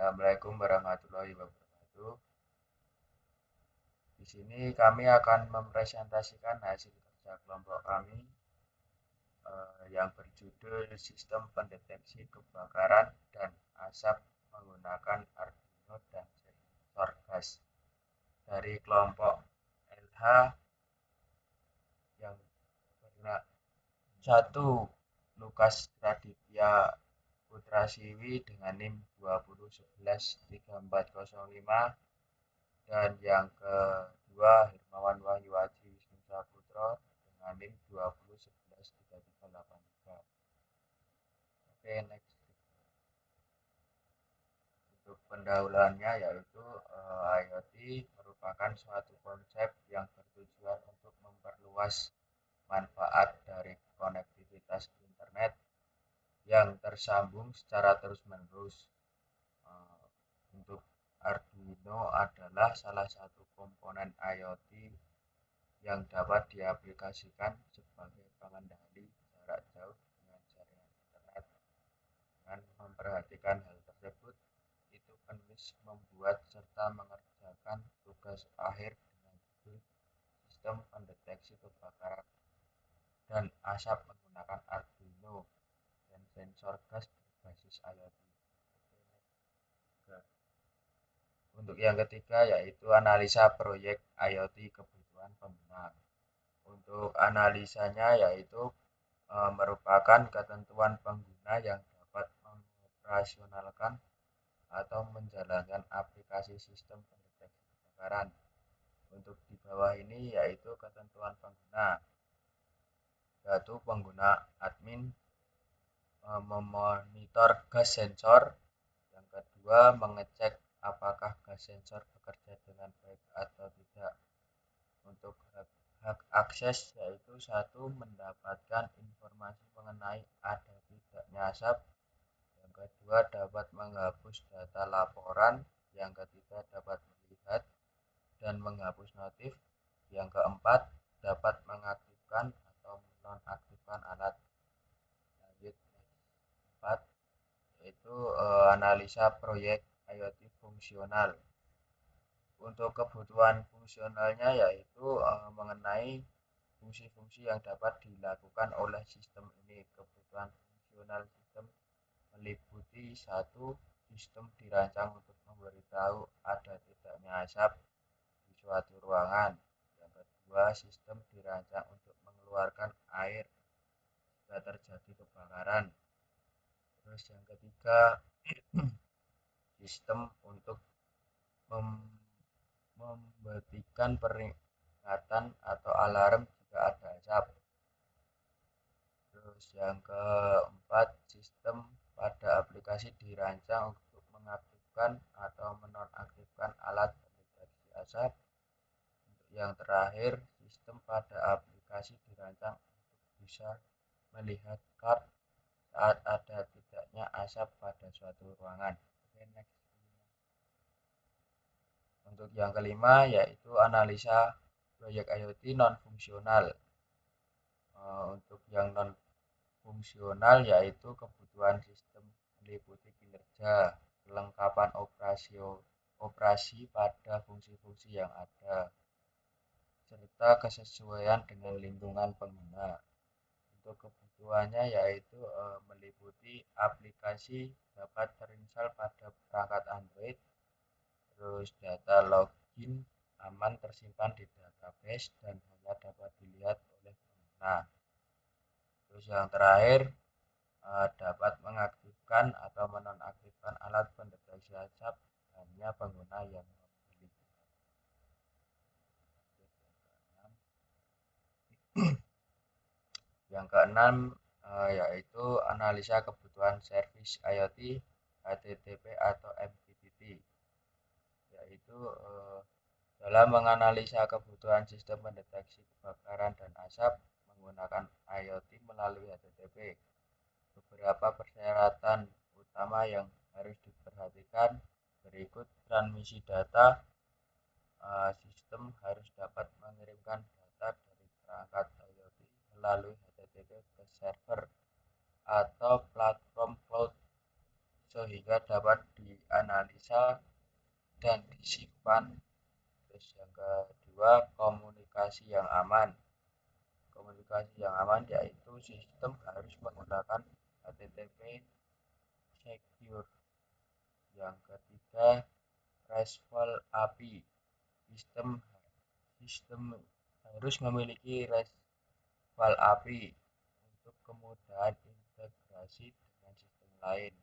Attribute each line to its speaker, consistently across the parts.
Speaker 1: Assalamualaikum warahmatullahi wabarakatuh. Di sini kami akan mempresentasikan hasil kerja kelompok kami yang berjudul Sistem Pendeteksi Kebakaran dan Asap menggunakan Arduino dan sensor gas dari kelompok LH yang bergerak 1. Lukas Raditya Putrasiwi dengan NIM 20113405 dan yang kedua Hermawan Wahyu Aji Wisnu Saputro dengan NIM 20113383. Oke, next. Untuk pendahuluannya yaitu IoT merupakan suatu konsep yang bertujuan untuk memperluas manfaat dari konektivitas internet yang tersambung secara terus-menerus. Untuk Arduino adalah salah satu komponen IoT yang dapat diaplikasikan sebagai pengendali jarak jauh dengan jaringan internet. Dengan memperhatikan hal tersebut, itu penulis membuat serta mengerjakan tugas akhir dengan judul Sistem Pendeteksi Kebakaran dan Asap menggunakan Arduino dan sensor gas berbasis IoT. Untuk yang ketiga yaitu analisa proyek IoT kebutuhan pengguna. Untuk analisanya yaitu merupakan ketentuan pengguna yang dapat mengoperasionalkan atau menjalankan aplikasi sistem pendeteksi kebakaran. Untuk di bawah ini yaitu ketentuan pengguna, yaitu pengguna admin memonitor gas sensor. Yang kedua, mengecek apakah gas sensor bekerja dengan baik atau tidak. Untuk hak akses yaitu 1. Mendapatkan informasi mengenai ada tidaknya asap. Yang kedua, dapat menghapus data laporan. Yang ketiga, dapat melihat dan menghapus notif. Yang keempat, dapat mengaktifkan atau menonaktifkan alat. Lanjut 4 yaitu analisa proyek IoT fungsional. Untuk kebutuhan fungsionalnya yaitu mengenai fungsi-fungsi yang dapat dilakukan oleh sistem ini. Kebutuhan fungsional sistem meliputi 1. Sistem dirancang untuk memberitahu ada tidaknya asap di suatu ruangan. Yang kedua, sistem dirancang untuk mengeluarkan air jika terjadi kebakaran. Terus yang ketiga, sistem untuk memberikan peringatan atau alarm jika ada asap. Terus yang keempat, sistem pada aplikasi dirancang untuk mengaktifkan atau menonaktifkan alat pendeteksi asap. Untuk yang terakhir, sistem pada aplikasi dirancang untuk bisa melihat card saat ada tidaknya asap pada suatu ruangan. Oke, next. Untuk yang kelima yaitu analisa proyek IoT non-fungsional. Untuk yang non-fungsional yaitu kebutuhan sistem meliputi kinerja, kelengkapan operasi pada fungsi-fungsi yang ada, serta kesesuaian dengan lingkungan pengguna. Untuk kebutuhannya yaitu meliputi aplikasi dapat terinstall pada perangkat Android. Terus data login aman tersimpan di database dan hanya dapat dilihat oleh pengguna. Terus yang terakhir dapat mengaktifkan atau menonaktifkan alat pendeteksi asap hanya pengguna yang memiliki. Yang keenam yaitu analisa kebutuhan service IoT HTTP atau MQTT, yaitu dalam menganalisa kebutuhan sistem pendeteksi kebakaran dan asap menggunakan IoT melalui HTTP. Beberapa persyaratan utama yang harus diperhatikan berikut: transmisi data. Sistem harus dapat mengirimkan data dari perangkat IoT melalui HTTP ke server atau platform cloud sehingga dapat dianalisa dan disimpan. Terus yang kedua, komunikasi yang aman. Komunikasi yang aman yaitu sistem harus menggunakan HTTP secure. Yang ketiga, RESTful API. Sistem harus memiliki RESTful API untuk kemudahan integrasi dengan sistem lain.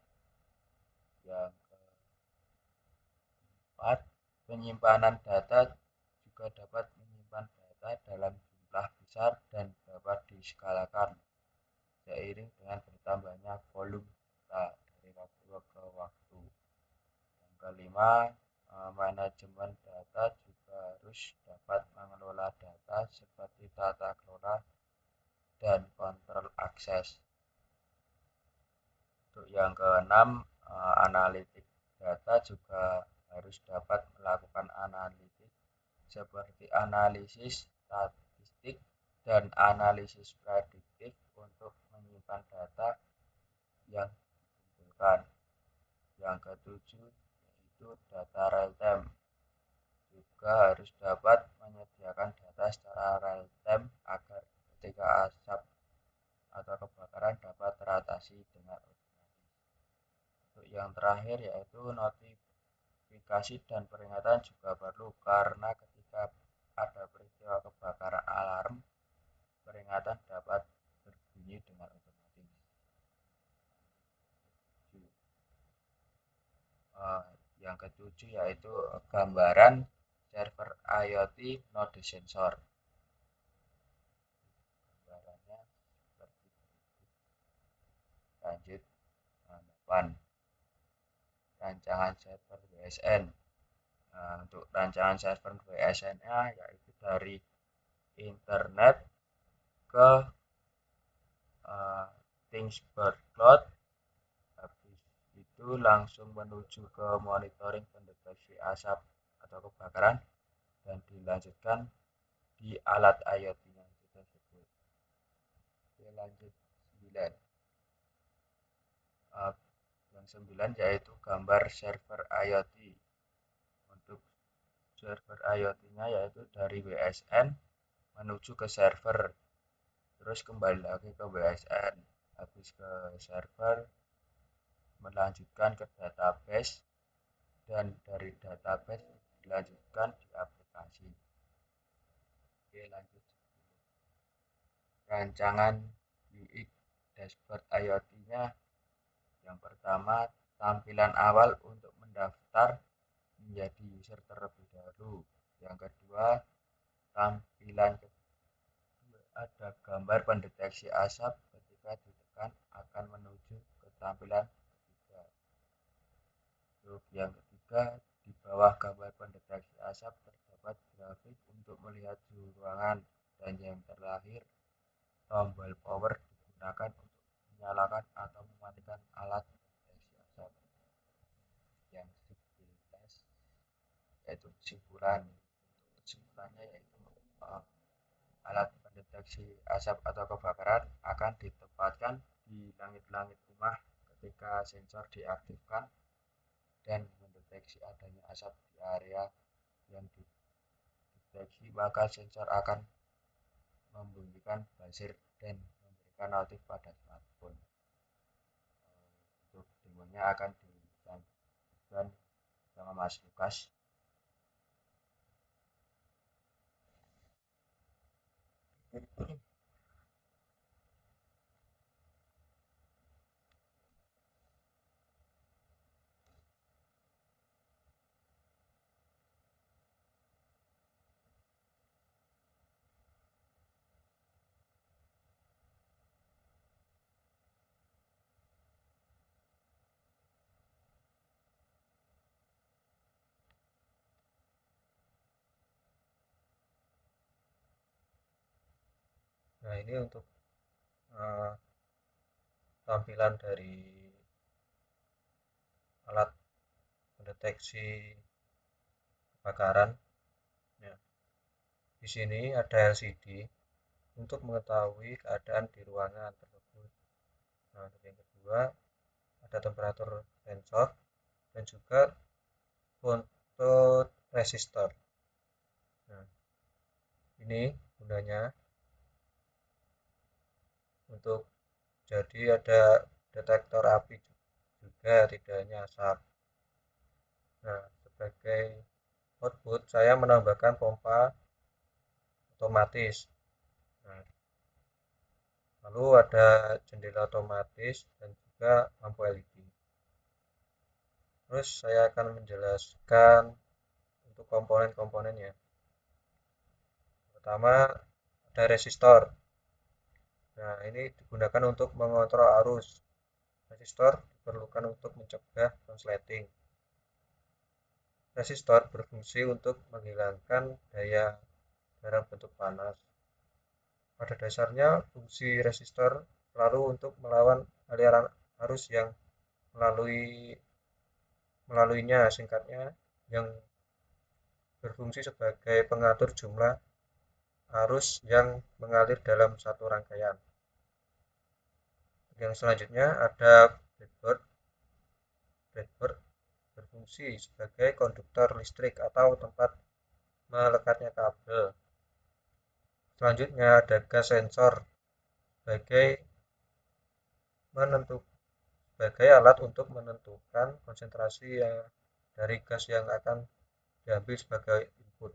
Speaker 1: Yang keempat, penyimpanan data juga dapat menyimpan data dalam jumlah besar dan dapat diskalakan seiring dengan bertambahnya volume data dari waktu ke waktu. Yang kelima, manajemen data juga harus dapat mengelola data seperti tata kelola dan kontrol akses. Untuk yang keenam, analitik data juga harus dapat melakukan analitik seperti analisis statistik dan analisis prediktif untuk menyimpan data yang dikumpulkan. Yang ketujuh yaitu data real time, juga harus dapat menyediakan data secara real time agar ketika asap atau kebakaran dapat teratasi dengan otomatis. Untuk yang terakhir yaitu notifikasi dan peringatan juga perlu, karena ketika ada peristiwa kebakaran alarm, peringatan dapat berbunyi dengan otomatis. Yang ketujuh yaitu gambaran server IoT node sensor. Gambarannya seperti lanjut. 8. Rancangan server WSN. Untuk rancangan server WSN-nya yaitu dari internet ke Thingsburg Cloud, habis itu langsung menuju ke monitoring pendeteksi asap atau kebakaran dan dilanjutkan di alat IoT-nya tersebut. Oke, lanjut 9. Yang 9 yaitu gambar server IoT. Untuk server IoT-nya yaitu dari WSN menuju ke server, terus kembali lagi ke WSN, habis ke server melanjutkan ke database, dan dari database dilanjutkan di aplikasi. Oke, lanjut. Rancangan UX dashboard IoT-nya, yang pertama tampilan awal untuk mendaftar menjadi user terlebih dahulu. Yang kedua, tampilan ada gambar pendeteksi asap, ketika ditekan akan menuju ke tampilan ketiga. Untuk yang ketiga, di bawah gambar pendeteksi asap terdapat grafik untuk melihat suhu ruangan, dan yang terakhir, tombol power digunakan untuk menyalakan atau mematikan alat pendeteksi asap. Yang 11 yaitu kesimpulan. Kesimpulannya yaitu alat pendeteksi asap atau kebakaran akan ditempatkan di langit-langit rumah ketika sensor diaktifkan dan mendeteksi adanya asap di area yang dideteksi, maka sensor akan membunyikan buzzer dan memberikan notif pada smartphone. Untuk demonya akan dilanjutkan sama Mas Lukas.
Speaker 2: Nah, ini untuk tampilan dari alat pendeteksi kebakaran. Ya. Di sini ada LCD untuk mengetahui keadaan di ruangan tersebut. Nah, untuk yang kedua ada temperatur sensor, dan juga fotoresistor. Nah, ini gunanya untuk jadi ada detektor api juga, tidak hanya asap. Nah, sebagai output saya menambahkan pompa otomatis. Nah, lalu ada jendela otomatis dan juga lampu LED. Terus saya akan menjelaskan untuk komponen-komponennya. Pertama ada resistor. Nah, ini digunakan untuk mengontrol arus. Resistor diperlukan untuk mencegah konsleting. Resistor berfungsi untuk menghilangkan daya dalam bentuk panas. Pada dasarnya, fungsi resistor selalu untuk melawan aliran arus yang melaluinya, singkatnya, yang berfungsi sebagai pengatur jumlah arus yang mengalir dalam satu rangkaian. Yang selanjutnya ada breadboard. Breadboard berfungsi sebagai konduktor listrik atau tempat melekatnya kabel. Selanjutnya ada gas sensor sebagai alat untuk menentukan konsentrasi dari gas yang akan diambil sebagai input.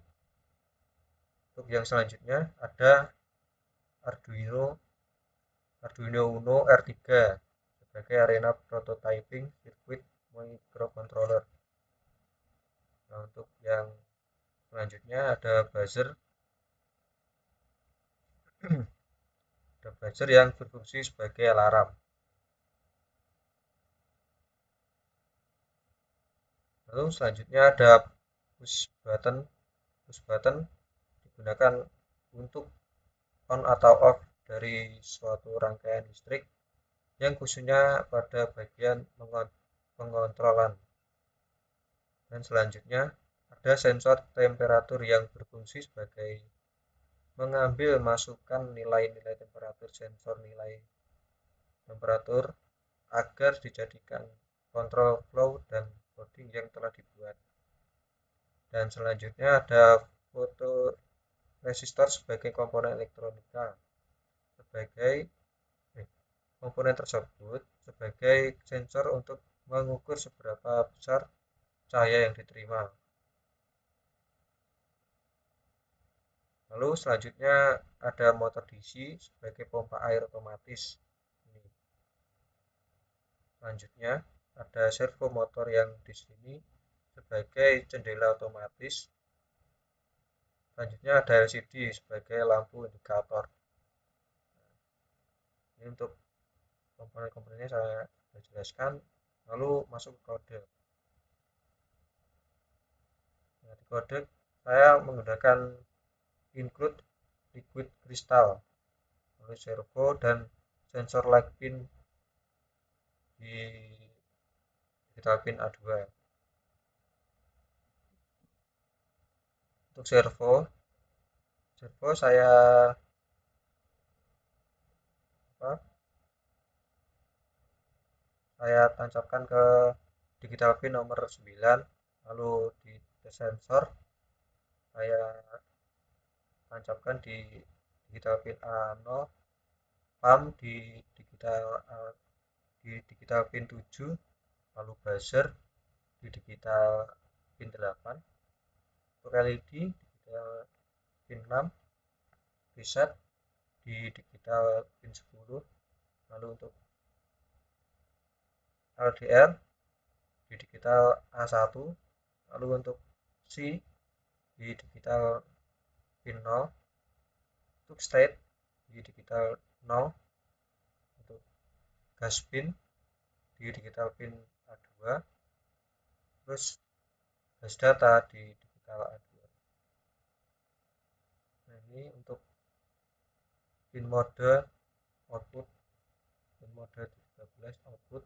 Speaker 2: Untuk yang selanjutnya ada Arduino Uno R3 sebagai arena prototyping sirkuit microcontroller. Nah, untuk yang selanjutnya ada buzzer. Ada buzzer yang berfungsi sebagai alarm. Lalu selanjutnya ada push button. Push button digunakan untuk on atau off dari suatu rangkaian listrik yang khususnya pada bagian pengontrolan. Dan selanjutnya ada sensor temperatur yang berfungsi sebagai mengambil masukan nilai-nilai temperatur sensor nilai temperatur agar dijadikan kontrol flow dan coding yang telah dibuat. Dan selanjutnya ada fotoresistor sebagai komponen elektronika. Komponen tersebut sebagai sensor untuk mengukur seberapa besar cahaya yang diterima. Lalu selanjutnya ada motor DC sebagai pompa air otomatis. Selanjutnya ada servo motor yang di sini sebagai jendela otomatis. Selanjutnya ada LCD sebagai lampu indikator. Ini untuk komponen-komponennya saya sudah jelaskan. Lalu masuk ke kode. Nah, di kode saya menggunakan include liquid crystal, lalu servo dan sensor light pin di digital pin A2. Untuk servo saya tancapkan ke digital pin nomor 9, lalu di sensor saya tancapkan di digital pin A0, pump di digital pin 7, lalu buzzer di digital pin 8, untuk LED digital pin 6, reset di digital pin 10, lalu untuk LDR di digital A1, lalu untuk C di digital pin 0, untuk state di digital 0, untuk gas pin di digital pin A2, terus gas data di digital A2. Nah, ini untuk pin mode output, pin mode 13 output.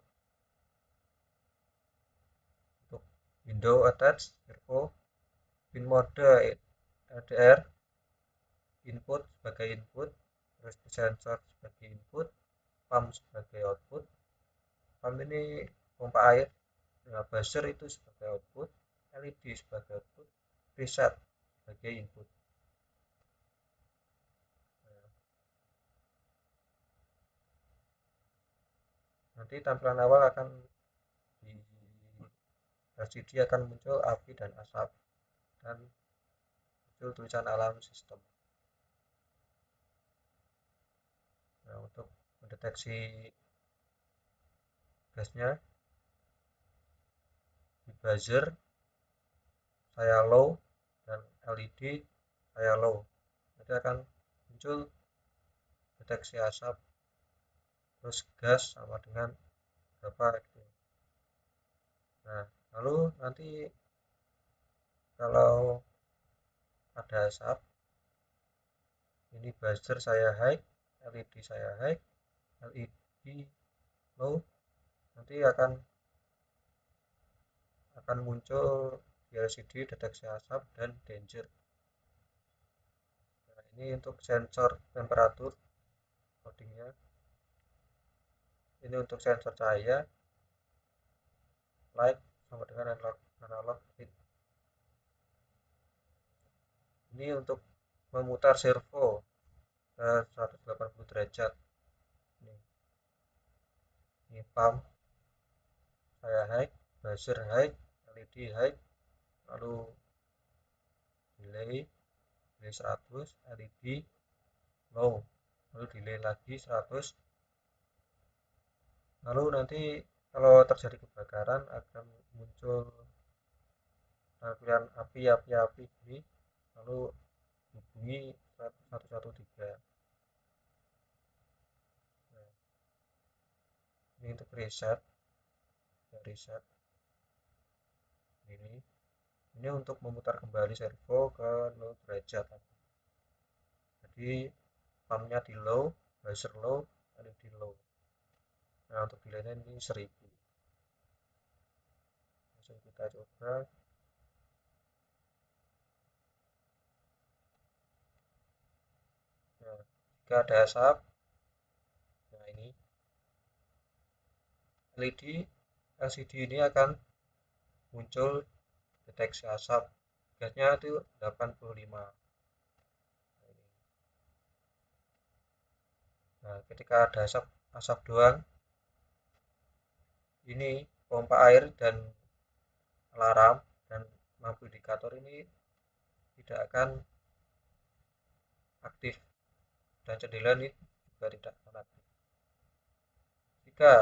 Speaker 2: Untuk window attach servo, pin mode LDR input sebagai input, terus sensor sebagai input, pump sebagai output. pump ini pompa air, nah, buzzer itu sebagai output, LED sebagai output, preset sebagai input. Nah, nanti tampilan awal akan di LCD akan muncul api dan asap dan muncul tulisan alarm sistem. Nah, untuk mendeteksi gasnya di buzzer saya low dan LED saya low, nanti akan muncul deteksi asap terus gas sama dengan berapa gitu. Nah, lalu nanti kalau ada asap, ini buzzer saya high, LED saya high, LED low, nanti akan muncul di LCD deteksi asap dan danger. Nah, ini untuk sensor temperatur codingnya. Ini untuk sensor cahaya, light sama dengan analog hit. Ini untuk memutar servo ke 180 derajat. Ini pump saya high, buzzer high, LED high, lalu delay 100, LED low, lalu delay lagi 100. Lalu nanti kalau terjadi kebakaran akan muncul tampilan api ini, lalu hubungi 113. Nah, ini untuk reset, ya reset ini untuk memutar kembali servo ke 0 derajat. Jadi pumpnya di low, buzzer low, LED low. Nah, untuk delaynya ini 1000. Langsung kita coba. Nah, jika ada asap, nah ini LED LCD ini akan muncul deteksi asap, gasnya itu 85. Nah, ketika ada asap doang, ini pompa air dan alarm dan lampu indikator ini tidak akan aktif dan jendela ini juga tidak akan aktif. Jika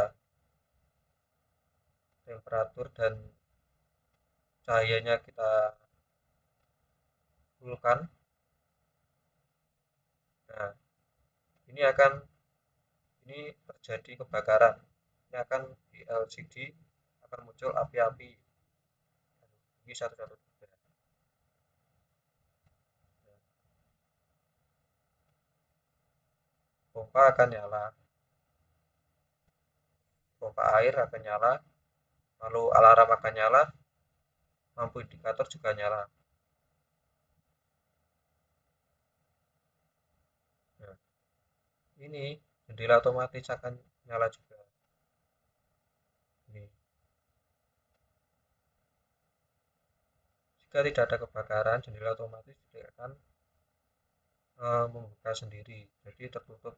Speaker 2: temperatur dan cahayanya kita fullkan, nah ini terjadi kebakaran, ini akan di LCD akan muncul api-api, ini 113. Pompa akan nyala, pompa air akan nyala, lalu alarm akan nyala, lampu indikator juga nyala. Nah, ini jendela otomatis akan nyala juga. Ini. Jika tidak ada kebakaran, jendela otomatis tidak akan membuka sendiri, jadi tertutup.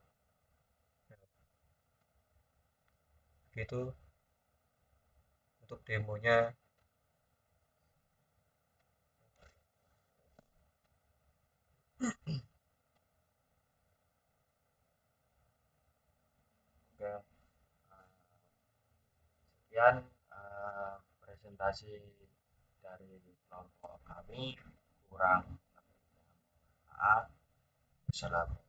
Speaker 2: Nah, begitu untuk demonya.
Speaker 1: Oke, sekian presentasi dari kelompok kami, kurang lebihnya maaf. Assalamualaikum.